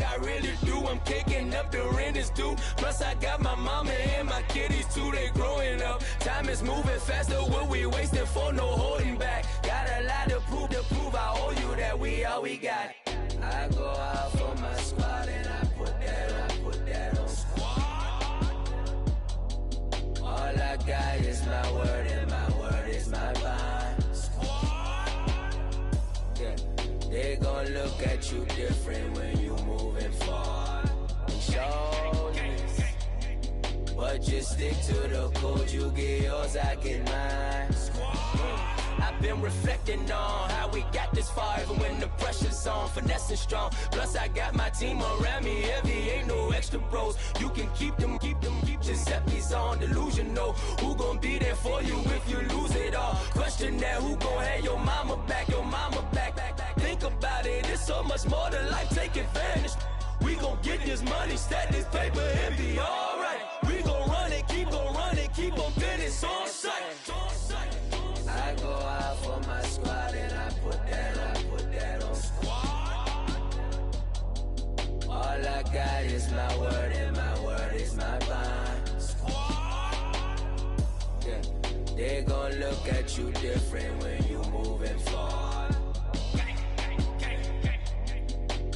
I really do. I'm kicking up the rent is due. Plus I got my mama and my kiddies too. They growing up. Time is moving faster. What we wasting for? No holding back. Got a lot to prove. I owe you that we all we got. I go out for my squad and I put that on. Squad. All I got is my word and my word is my bond. Squad. Yeah, they gon' look at you different when you moving forward. Show this, but just stick to the code. You get yours, I get mine. I've been reflecting on how we got this far, even when the pressure's on, finessing strong. Plus I got my team around me heavy, ain't no extra bros. You can keep them. Giuseppe's on delusional. Who gon' be there for you if you lose it all? Question that, who gon' have your mama back? Think about it, it's so much more to life, take advantage. We gon' get this money, stack this paper, and be alright. We gon' run it, keep on business on sight. I go out for my squad and I put that on. Squad. All I got is my word and my word is my bond. Squad. Yeah, they gon' look at you different when you moving forward.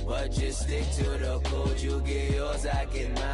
But just stick to the code, you get yours, I get mine.